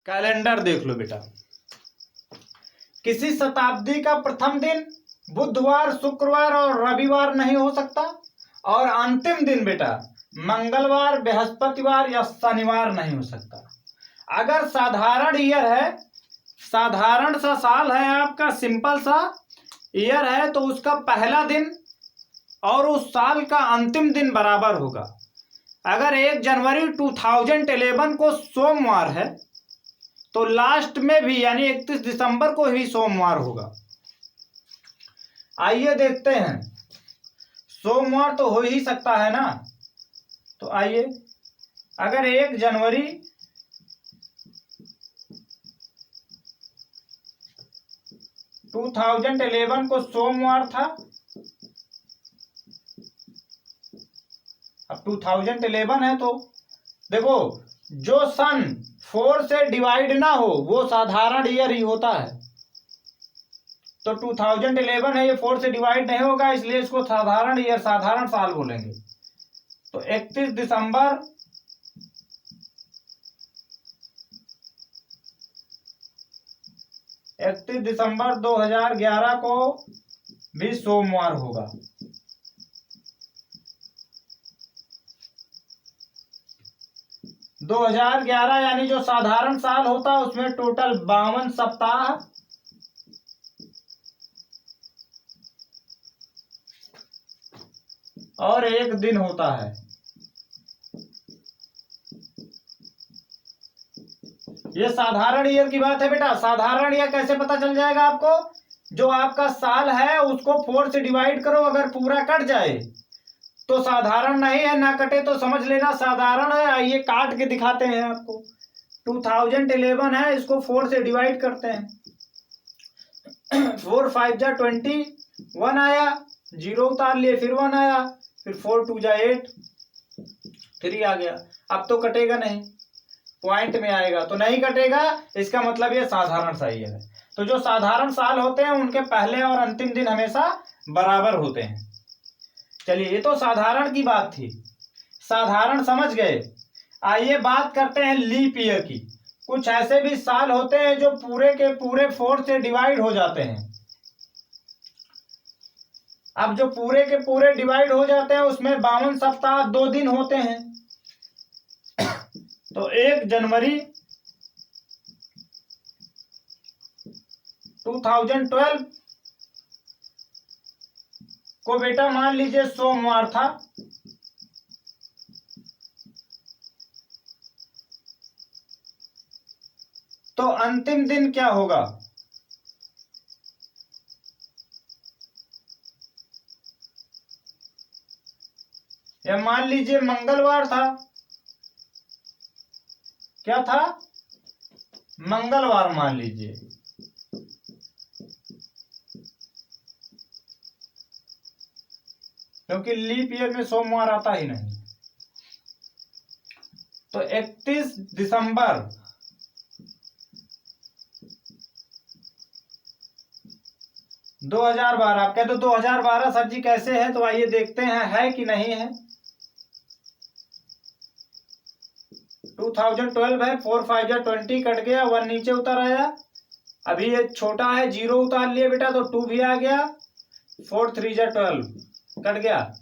Calendar देख लो बेटा। किसी शताब्दी का प्रथम दिन बुधवार, शुक्रवार और रविवार नहीं हो सकता, और अंतिम दिन बेटा मंगलवार, बृहस्पतिवार या शनिवार नहीं हो सकता। अगर साधारण ईयर है, साधारण सा साल है आपका, सिंपल सा ईयर है, तो उसका पहला दिन और उस साल का अंतिम दिन बराबर होगा। अगर 1 जनवरी 2011 को सोमवार है तो लास्ट में भी यानी 31 दिसंबर को ही सोमवार होगा। आइए देखते हैं, सोमवार तो हो ही सकता है ना। तो आइए, अगर 1 जनवरी 2011 को सोमवार था, अब 2011 है तो देखो, जो सन 4 से डिवाइड ना हो वो साधारण ईयर ही होता है। तो 2011 है, ये 4 से डिवाइड नहीं होगा, इसलिए इसको साधारण ईयर, साधारण साल बोलेंगे। तो 31 दिसंबर 2011 को भी सोमवार होगा। दो 2011 यानी जो साधारण साल होता है उसमें टोटल 52 सप्ताह और 1 दिन होता है। ये साधारण ईयर की बात है बेटा। साधारण ईयर कैसे पता चल जाएगा आपको? जो आपका साल है उसको 4 से डिवाइड करो, अगर पूरा कट जाए तो साधारण नहीं है, ना कटे तो समझ लेना साधारण है। आइए काट के दिखाते हैं आपको। 2011 है, इसको 4 से डिवाइड करते हैं। 4 5 जा 20, 1 आया, 0 उतार लिए, फिर 1 आया, फिर 4 2 जा 8, 3 आ गया। अब तो कटेगा नहीं, पॉइंट में आएगा तो नहीं कटेगा, इसका मतलब ये साधारण सा ईयर है। तो जो साधारण साल होते हैं उनके पहले और अंतिम दिन हमेशा बराबर होते हैं। चलिए, ये तो साधारण की बात थी, साधारण समझ गए। आइए बात करते हैं लीप ईयर की। कुछ ऐसे भी साल होते हैं जो पूरे के पूरे 4 से डिवाइड हो जाते हैं। अब जो पूरे के पूरे डिवाइड हो जाते हैं उसमें 52 सप्ताह 2 दिन होते हैं। तो 1 जनवरी 2012 को बेटा मान लीजिए सोमवार था, तो अंतिम दिन क्या होगा? या मान लीजिए मंगलवार था, क्या था? मंगलवार मान लीजिए। क्योंकि लीप ईयर में सोमवार आता ही नहीं। तो 31 दिसंबर 2012। आप कहते 2012 सर जी कैसे है? तो आइए देखते हैं है कि नहीं है। 2012 है, 4 5 जा 20 कट गया, 1 नीचे उतर आया, अभी ये छोटा है 0 उतार लिए बेटा तो 2 भी आ गया, 4 3 जा 12 कट गया,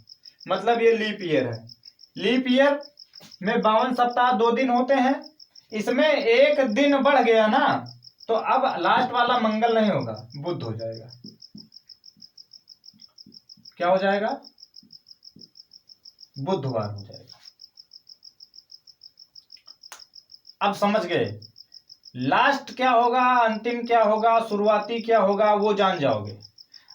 मतलब ये लीप ईयर है। लीप ईयर में 52 सप्ताह 2 दिन होते हैं। इसमें 1 दिन बढ़ गया ना, तो अब लास्ट वाला मंगल नहीं होगा, बुध हो जाएगा। क्या हो जाएगा? बुधवार हो जाएगा। अब समझ गए लास्ट क्या होगा, अंतिम क्या होगा, शुरुआती क्या होगा, वो जान जाओगे।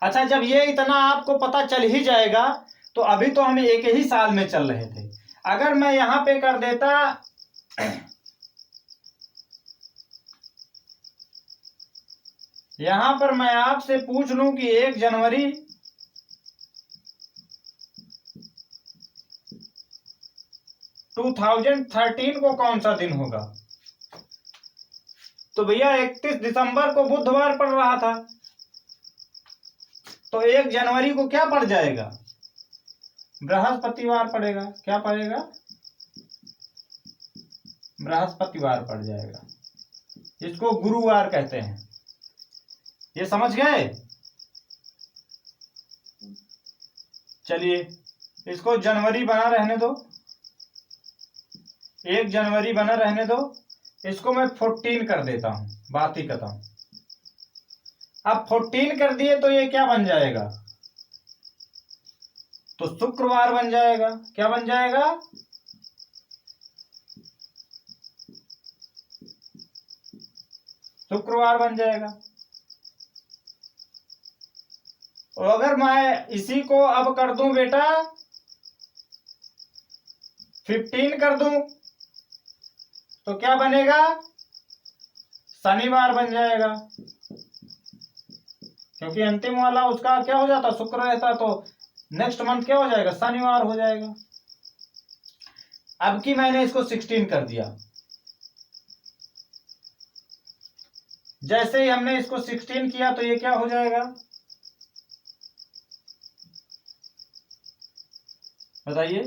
अच्छा, जब ये इतना आपको पता चल ही जाएगा तो अभी तो हम एक ही साल में चल रहे थे। अगर मैं यहां पे कर देता यहां पर मैं आपसे पूछ लूं कि 1 जनवरी 2013 को कौन सा दिन होगा, तो भैया 31 दिसंबर को बुधवार पड़ रहा था, तो 1 जनवरी को क्या पड़ जाएगा? बृहस्पतिवार पड़ेगा। क्या पड़ेगा? बृहस्पतिवार पड़ जाएगा। इसको गुरुवार कहते हैं। ये समझ गए? चलिए इसको जनवरी बना रहने दो, 1 जनवरी बना रहने दो। इसको मैं 14 कर देता हूं, बात ही खत्म। अब 14 कर दिए तो ये क्या बन जाएगा? तो शुक्रवार बन जाएगा। क्या बन जाएगा? शुक्रवार बन जाएगा। और अगर मैं इसी को अब कर दूं बेटा 15 कर दूं तो क्या बनेगा? शनिवार बन जाएगा, क्योंकि अंतिम वाला उसका क्या हो जाता? शुक्र रहता, तो नेक्स्ट मंथ क्या हो जाएगा? शनिवार हो जाएगा। अब की मैंने इसको 16 कर दिया। जैसे ही हमने इसको 16 किया तो ये क्या हो जाएगा? बताइए,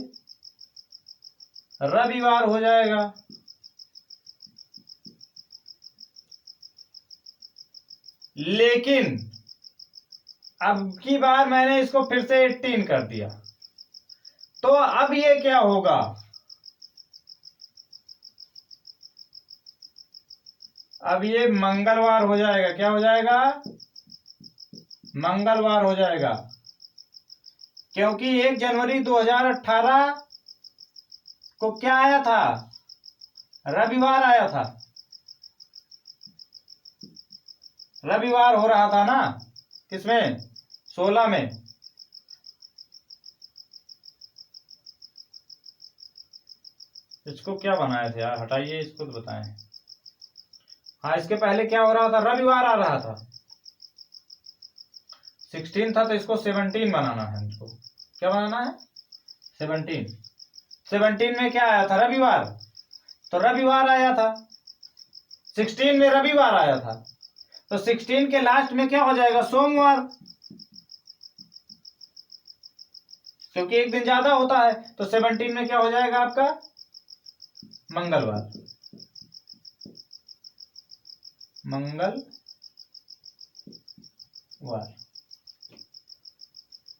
रविवार हो जाएगा। लेकिन अब की बार मैंने इसको फिर से 18 कर दिया, तो अब ये क्या होगा? अब ये मंगलवार हो जाएगा। क्या हो जाएगा? मंगलवार हो जाएगा, क्योंकि 1 जनवरी 2018 को क्या आया था? रविवार आया था। रविवार हो रहा था ना, किसमें? 16 में। इसको क्या बनाए थे यार? हटाइए इसको तो बताएं। हाँ, इसके पहले क्या हो रहा था? रविवार आ रहा था। 16 था तो इसको 17 बनाना है। इसको क्या बनाना है? 17। 17 में क्या आया था? रविवार। तो रविवार आया था, 16 में रविवार आया था, तो 16 के लास्ट में क्या हो जाएगा? सोमवार, क्योंकि एक दिन ज्यादा होता है। तो 17 में क्या हो जाएगा आपका? मंगलवार। मंगलवार।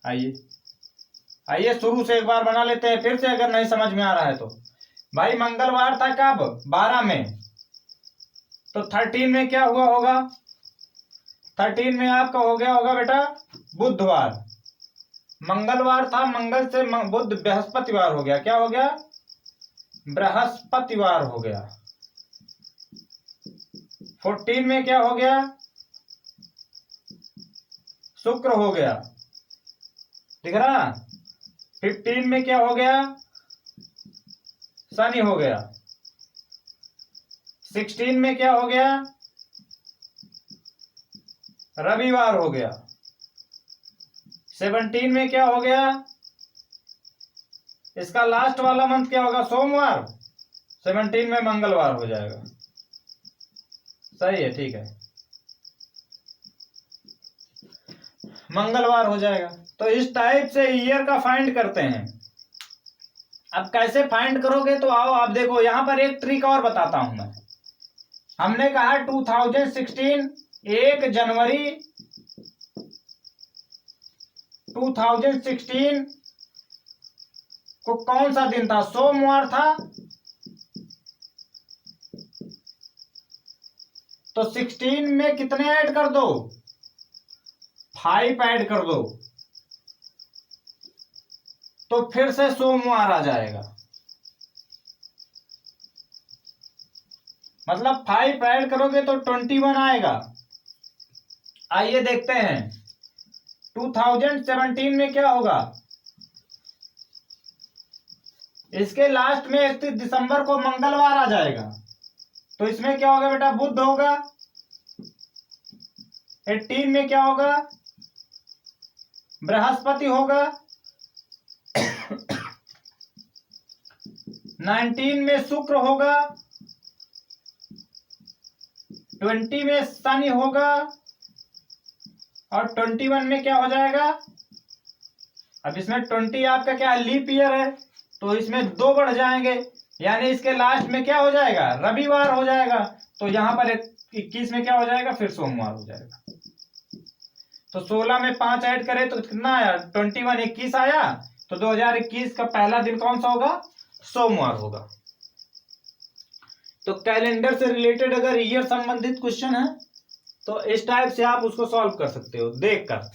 आइए आइए शुरू से एक बार बना लेते हैं फिर से, अगर नहीं समझ में आ रहा है तो। भाई मंगलवार था कब? 12 में। तो 13 में क्या हुआ होगा? 13 में आपका हो गया होगा बेटा बुधवार। मंगलवार था, मंगल से बुध, बृहस्पतिवार हो गया। क्या हो गया? बृहस्पतिवार हो गया। 14 में क्या हो गया? शुक्र हो गया। दिख रहा? 15 में क्या हो गया? शनि हो गया। 16 में क्या हो गया? रविवार हो गया। 17 में क्या हो गया? इसका लास्ट वाला मंथ क्या होगा? सोमवार। 17 में मंगलवार हो जाएगा। सही है, ठीक है, मंगलवार हो जाएगा। तो इस टाइप से ईयर का फाइंड करते हैं। अब कैसे फाइंड करोगे? तो आओ आप देखो, यहां पर एक ट्रिक और बताता हूं मैं। हमने कहा 2016 1 जनवरी 2016 को कौन सा दिन था? सोमवार था। तो 16 में कितने ऐड कर दो? 5 ऐड कर दो, तो फिर से सोमवार आ जाएगा। मतलब 5 ऐड करोगे तो 21 आएगा। आइए देखते हैं 2017 में क्या होगा। इसके लास्ट में 31 दिसंबर को मंगलवार आ जाएगा, तो इसमें क्या होगा बेटा? बुध होगा। 18 में क्या होगा? बृहस्पति होगा। 19 में शुक्र होगा। 20 में शनि होगा। और 21 में क्या हो जाएगा? अब इसमें 20 आपका क्या लीप ईयर है, तो इसमें 2 बढ़ जाएंगे, यानी इसके लास्ट में क्या हो जाएगा? रविवार हो जाएगा। तो यहाँ पर 21 में क्या हो जाएगा, फिर सोमवार हो जाएगा। तो 16 में 5 ऐड करें तो कितना आया, 21, 21 आया। तो 2021 का पहला दिन कौन सा होगा, सोमवार होगा। तो कैलेंडर से रिलेटेड अगर ईयर संबंधित क्वेश्चन है तो इस टाइप से आप उसको सॉल्व कर सकते हो देखकर।